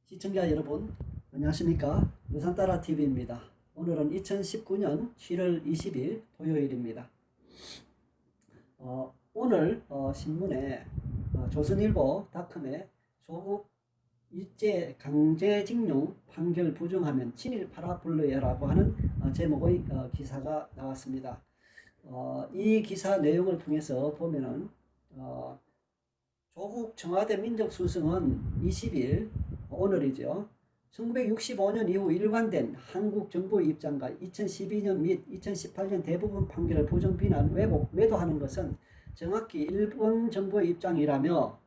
시청자 여러분, 안녕하십니까? 유산따라TV입니다. 오늘은 2019년 7월 20일 토요일입니다. 오늘 신문에 조선일보닷컴에 조국 일제 강제징용 판결 부정하면 친일 파라블러야라고 하는 제목의 기사가 나왔습니다. 이 기사 내용을 통해서 보면은 조국 청와대 민정수석은 20일 오늘이죠. 1965년 이후 일관된 한국 정부의 입장과 2012년 및 2018년 대부분 판결을 부정 비난 외도하는 것은 정확히 일본 정부의 입장이라며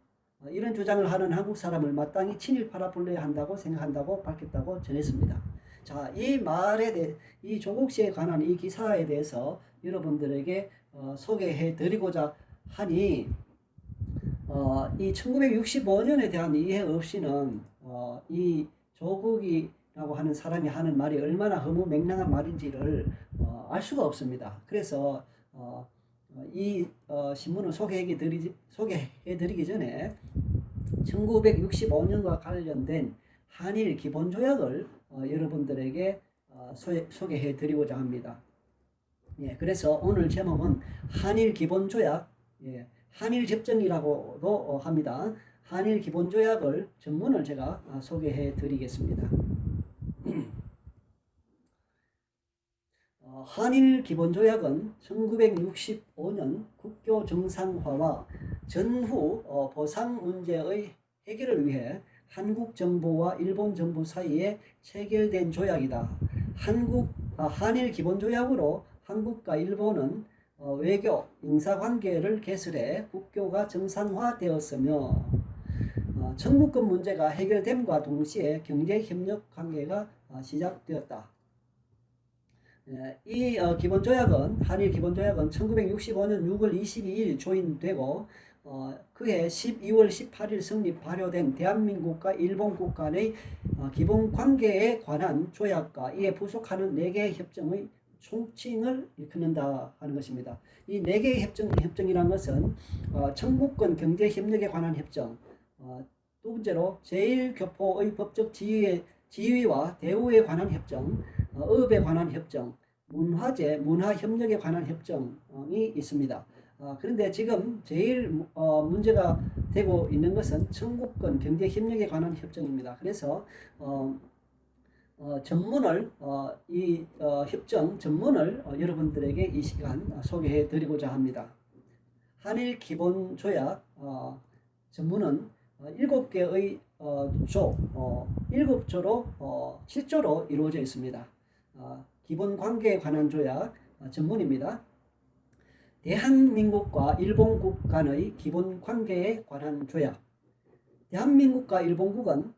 이런 주장을 하는 한국 사람을 마땅히 친일 파라블러야 한다고 생각한다고 밝혔다고 전했습니다. 자, 이 조국 씨에 관한 이 기사에 대해서 여러분들에게 소개해 드리고자 하니 이 1965년에 대한 이해 없이는 이 조국이라고 하는 사람이 하는 말이 얼마나 허무맹랑한 말인지를 알 수가 없습니다. 그래서 이 신문을 소개해 드리기 전에 1965년과 관련된 한일 기본조약을 여러분들에게 소개해 드리고자 합니다. 예, 그래서 오늘 제목은 한일 기본조약, 한일 접정이라고도 합니다. 한일 기본조약을 전문을 제가 소개해 드리겠습니다. 한일 기본조약은 1965년 국교 정상화와 전후 보상 문제의 해결을 위해 한국 정부와 일본 정부 사이에 체결된 조약이다. 한일 기본조약으로 한국과 일본은 외교, 인사관계를 개설해 국교가 정상화되었으며 청구권 문제가 해결됨과 동시에 경제협력 관계가 시작되었다. 이 기본조약은 한일 기본조약은 1965년 6월 22일 조인되고 그해 12월 18일 성립 발효된 대한민국과 일본국 간의 기본관계에 관한 조약과 이에 부속하는 4개의 협정의 총칭을 일컫는다 하는 것입니다. 이 4개의 협정이라는 것은 청구권 경제협력에 관한 협정, 두 번째로 제1교포의 법적 지위와 대우에 관한 협정, 업에 관한 협정, 문화재, 문화협력에 관한 협정이 있습니다. 그런데 지금 제일 문제가 되고 있는 것은 청구권 경제협력에 관한 협정입니다. 그래서 이 협정 전문을 여러분들에게 이 시간 소개해 드리고자 합니다. 한일 기본조약 전문은 7개의 7조로 7조로 이루어져 있습니다. 기본관계에 관한 조약 전문입니다. 대한민국과 일본국 간의 기본관계에 관한 조약. 대한민국과 일본국은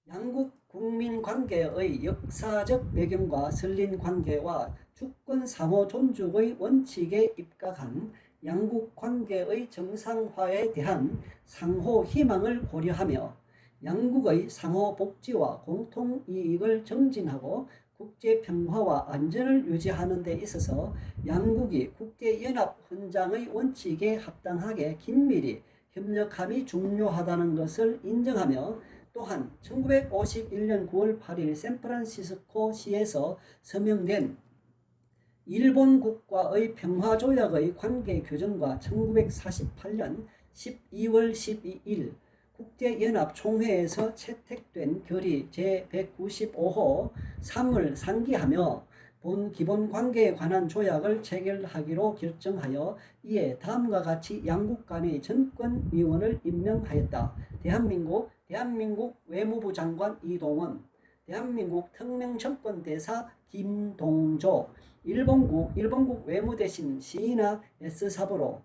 양국 국민관계의 역사적 배경과 설린관계와 주권 상호 존중의 원칙에 입각한 양국 관계의 정상화에 대한 상호 희망을 고려하며 양국의 상호 복지와 공통 이익을 정진하고 국제 평화와 안전을 유지하는 데 있어서 양국이 국제연합 헌장의 원칙에 합당하게 긴밀히 협력함이 중요하다는 것을 인정하며 또한 1951년 9월 8일 샌프란시스코시에서 서명된 일본국과의 평화조약의 관계교정과 1948년 12월 12일 국제연합 총회에서 채택된 결의 제195호 3을 상기하며 본 기본관계에 관한 조약을 체결하기로 결정하여 이에 다음과 같이 양국 간의 전권위원을 임명하였다. 대한민국 외무부 장관 이동원, 대한민국 특명정권대사 김동조, 일본국 외무대신 시이나 에스사부로,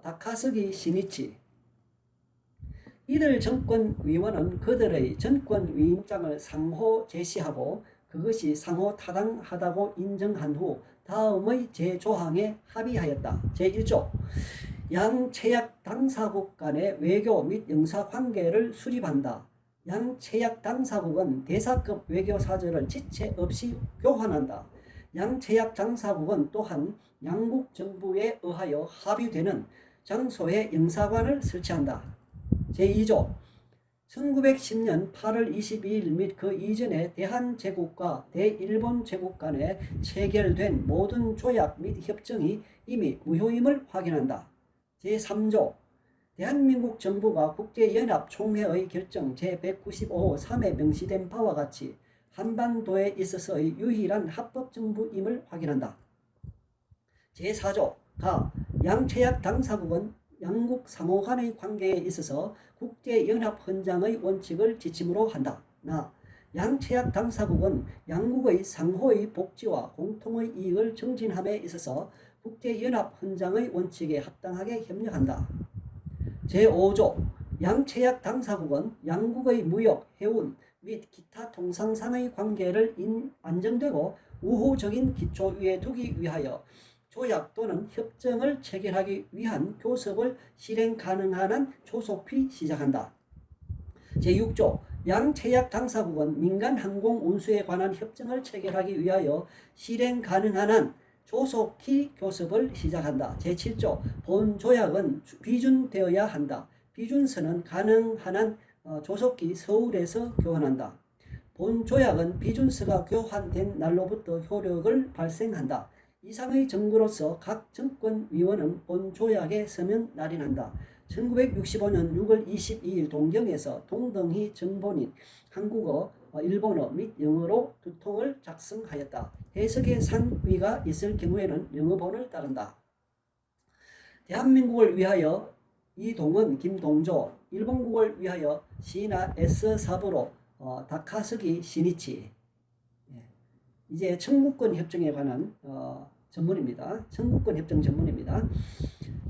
다카스기 시니치. 이들 정권위원은 그들의 정권위임장을 상호 제시하고 그것이 상호 타당하다고 인정한 후 다음의 제조항에 합의하였다. 제1조 양 채약 당사국 간의 외교 및 영사관계를 수립한다. 양 채약 당사국은 대사급 외교사절을 지체 없이 교환한다. 양 채약 당사국은 또한 양국 정부에 의하여 합의되는 장소에 영사관을 설치한다. 제2조 1910년 8월 22일 및 그 이전에 대한제국과 대일본제국 간에 체결된 모든 조약 및 협정이 이미 무효임을 확인한다. 제3조 대한민국 정부가 국제연합총회의 결정 제195호 3에 명시된 바와 같이 한반도에 있어서의 유일한 합법정부임을 확인한다. 제4조 가 양che약 당사국은 양국 상호 간의 관계에 있어서 국제연합헌장의 원칙을 지침으로 한다. 나 양che약 당사국은 양국의 상호의 복지와 공통의 이익을 증진함에 있어서 국제연합헌장의 원칙에 합당하게 협력한다. 제5조 양che약 당사국은 양국의 무역, 해운 및 기타 통상상의 관계를 안정되고 우호적인 기초 위에 두기 위하여 조약 또는 협정을 체결하기 위한 교섭을 실행 가능한 한 조속히 시작한다. 제6조 양che약 당사국은 민간 항공 운수에 관한 협정을 체결하기 위하여 실행 가능한 한 조속히 교섭을 시작한다. 제7조 본 조약은 비준되어야 한다. 비준서는 가능한 한 조속히 서울에서 교환한다. 본 조약은 비준서가 교환된 날로부터 효력을 발생한다. 이상의 증거로서 각 정권위원은 본 조약에 서명 날인한다. 1965년 6월 22일 동경에서 동등히 정본인 한국어, 일본어 및 영어로 두 통을 작성하였다. 해석의 상위가 있을 경우에는 영어본을 따른다. 대한민국을 위하여 이동은 김동조, 일본국을 위하여 시나 에스 사부로 다카스기 시니치. 이제 청구권 협정에 관한 전문입니다. 청구권 협정 전문입니다.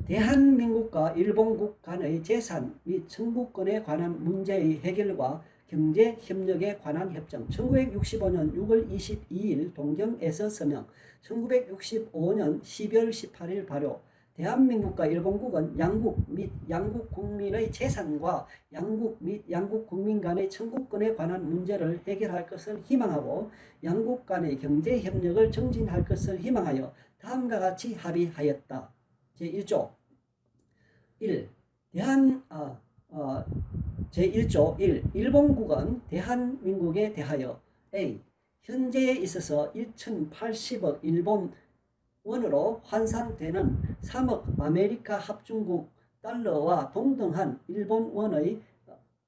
대한민국과 일본국 간의 재산 및 청구권에 관한 문제의 해결과 경제협력에 관한 협정 1965년 6월 22일 동경에서 서명 1965년 12월 18일 발효 대한민국과 일본국은 양국 및 양국 국민의 재산과 양국 및 양국 국민 간의 청구권에 관한 문제를 해결할 것을 희망하고 양국 간의 경제협력을 증진할 것을 희망하여 다음과 같이 합의하였다. 제1조 1. 제1조 1. 일본국은 대한민국에 대하여 A. 현재에 있어서 1080억 일본 원으로 환산되는 3억 아메리카 합중국 달러와 동등한 일본 원의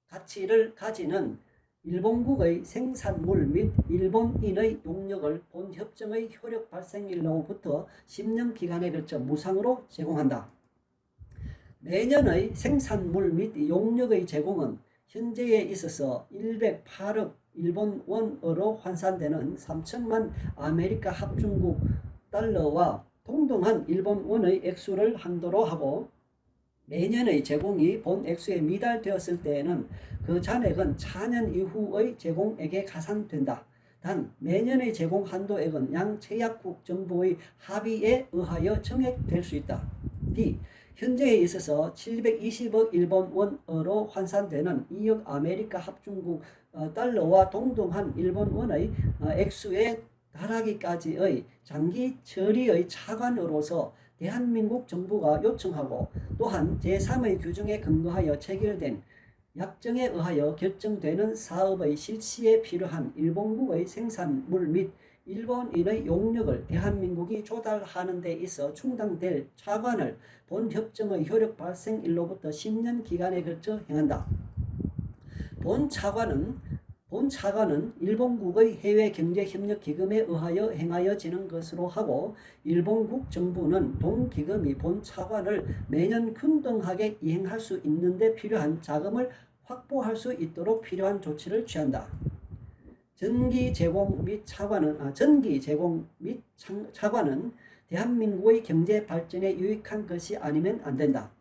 가치를 가지는 일본국의 생산물 및 일본인의 용역을 본 협정의 효력 발생일로부터 10년 기간에 걸쳐 무상으로 제공한다. 매년의 생산물 및 용역의 제공은 현재에 있어서 108억 일본 원으로 환산되는 3천만 아메리카 합중국 달러와 동등한 일본 원의 액수를 한도로 하고 매년의 제공이 본 액수에 미달되었을 때에는 그 잔액은 4년 이후의 제공액에 가산된다. 단 매년의 제공 한도액은 양che약국 정부의 합의에 의하여 정액될 수 있다. B. 현재에 있어서 720억 일본 원으로 환산되는 2억 아메리카 합중국 달러와 동등한 일본 원의 액수에 달하기까지의 장기 처리의 차관으로서 대한민국 정부가 요청하고 또한 제3의 규정에 근거하여 체결된 약정에 의하여 결정되는 사업의 실시에 필요한 일본국의 생산물 및 일본인의 용역을 대한민국이 조달하는 데 있어 충당될 차관을 본 협정의 효력 발생일로부터 10년 기간에 걸쳐 행한다. 본 차관은 일본국의 해외경제협력기금에 의하여 행하여지는 것으로 하고 일본국 정부는 동기금이 본 차관을 매년 균등하게 이행할 수 있는 데 필요한 자금을 확보할 수 있도록 필요한 조치를 취한다. 전기 제공 및 차관은 대한민국의 경제 발전에 유익한 것이 아니면 안 된다.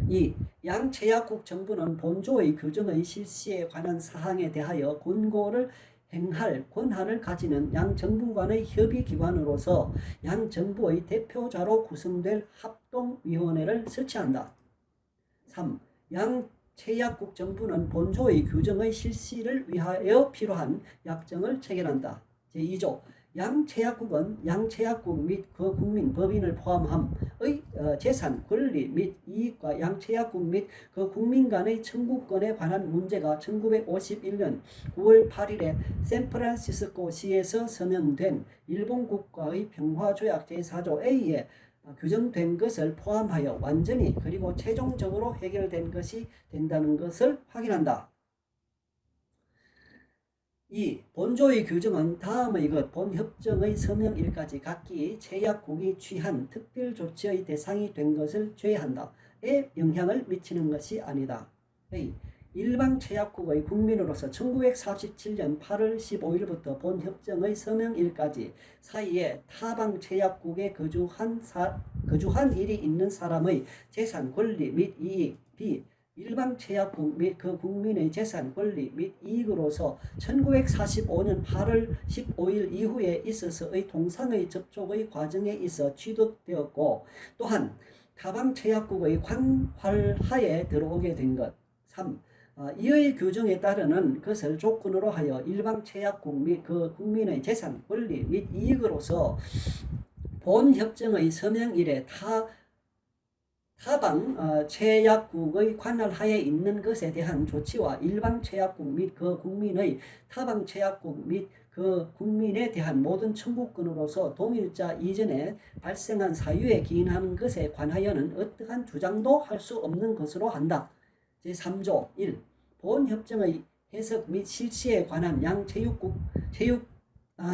2. 양che약국 정부는 본조의 규정의 실시에 관한 사항에 대하여 권고를 행할 권한을 가지는 양정부 간의 협의기관으로서 양정부의 대표자로 구성될 합동위원회를 설치한다. 3. 양che약국 정부는 본조의 규정의 실시를 위하여 필요한 약정을 체결한다. 제2조 양체약국은 양체약국 및 그 국민 법인을 포함함의 재산, 권리 및 이익과 양체약국 및 그 국민 간의 청구권에 관한 문제가 1951년 9월 8일에 샌프란시스코시에서 서명된 일본 국가의 평화조약 제4조 A에 규정된 것을 포함하여 완전히 그리고 최종적으로 해결된 것이 된다는 것을 확인한다. 2. 본조의 규정은 다음의 본협정의 서명일까지 각기 제약국이 취한 특별조치의 대상이 된 것을 제외한다.에 영향을 미치는 것이 아니다. A. 일방제약국의 국민으로서 1947년 8월 15일부터 본협정의 서명일까지 사이에 타방제약국에 거주한 일이 있는 사람의 재산, 권리 및 이익. B. 일방제약국 및 그 국민의 재산, 권리 및 이익으로서 1945년 8월 15일 이후에 있어서의 통상의 접촉의 과정에 있어 취득되었고 또한 타방제약국의 관할하에 들어오게 된 것. 3. 이의 규정에 따르는 것을 조건으로 하여 일방제약국 및 그 국민의 재산, 권리 및 이익으로서 본협정의 서명일에 타방 제약국의 관할하에 있는 것에 대한 조치와 일방 제약국 및 그 국민의 타방 제약국 및 그 국민에 대한 모든 청구권으로서 동일자 이전에 발생한 사유에 기인하는 것에 관하여는 어떠한 주장도 할 수 없는 것으로 한다. 제3조 1. 본협정의 해석 및 실시에 관한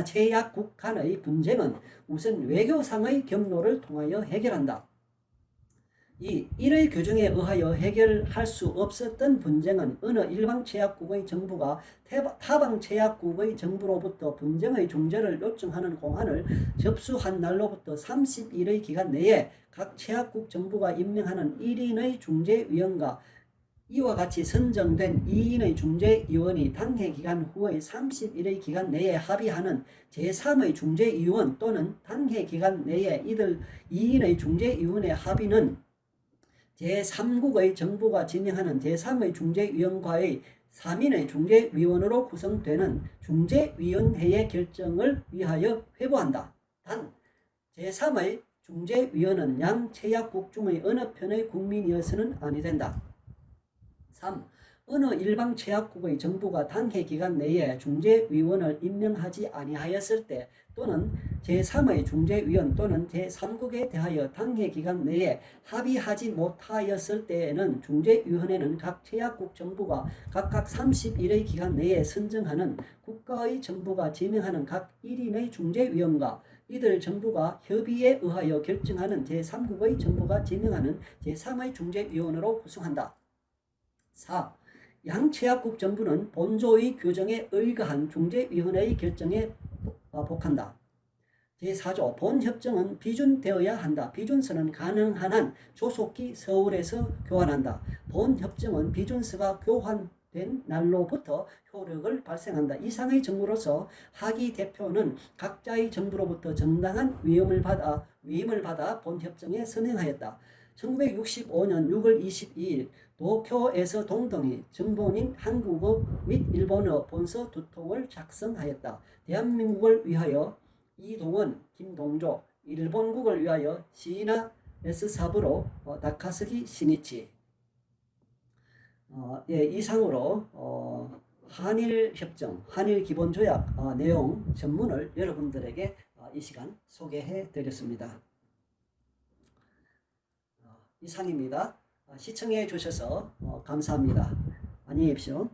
제약국 간의 분쟁은 우선 외교상의 경로를 통하여 해결한다. 2. 이의 규정에 의하여 해결할 수 없었던 분쟁은 어느 일방제약국의 정부가 타방제약국의 정부로부터 분쟁의 중재를 요청하는 공函을 접수한 날로부터 30일의 기간 내에 각 제약국 정부가 임명하는 1인의 중재위원과 이와 같이 선정된 2인의 중재위원이 당해기간 후의 30일의 기간 내에 합의하는 제3의 중재위원 또는 당해기간 내에 이들 2인의 중재위원의 합의는 제3국의 정부가 지명하는 제3의 중재위원과의 3인의 중재위원으로 구성되는 중재위원회의 결정을 위하여 회부한다. 단, 제3의 중재위원은 양 제약국 중의 어느 편의 국민이어서는 아니 된다. 3. 어느 일방 제약국의 정부가 당해 기간 내에 중재위원을 임명하지 아니하였을 때 또는 제3의 중재위원 또는 제3국에 대하여 당해 기간 내에 합의하지 못하였을 때에는 중재위원회는 각 제약국 정부가 각각 30일의 기간 내에 선정하는 국가의 정부가 지명하는 각 1인의 중재위원과 이들 정부가 협의에 의하여 결정하는 제3국의 정부가 지명하는 제3의 중재위원으로 구성한다. 4. 양제약국 정부는 본조의 규정에 의거한 중재위원회의 결정에 복한다. 제4조 본협정은 비준되어야 한다. 비준서는 가능한 한 조속히 서울에서 교환한다. 본협정은 비준서가 교환된 날로부터 효력을 발생한다. 이상의 정부로서 하기 대표는 각자의 정부로부터 정당한 위임을 받아 본협정에 서명하였다. 1965년 6월 22일 도쿄에서 동동이 정본인 한국어 및 일본어 본서 두 통을 작성하였다. 대한민국을 위하여 이동원, 김동조, 일본국을 위하여 시이나 에스사부로 다카스기 시니치. 이상으로 한일협정, 한일기본조약 내용 전문을 여러분들에게 이 시간 소개해 드렸습니다. 이상입니다. 시청해 주셔서 감사합니다. 안녕히 계십시오.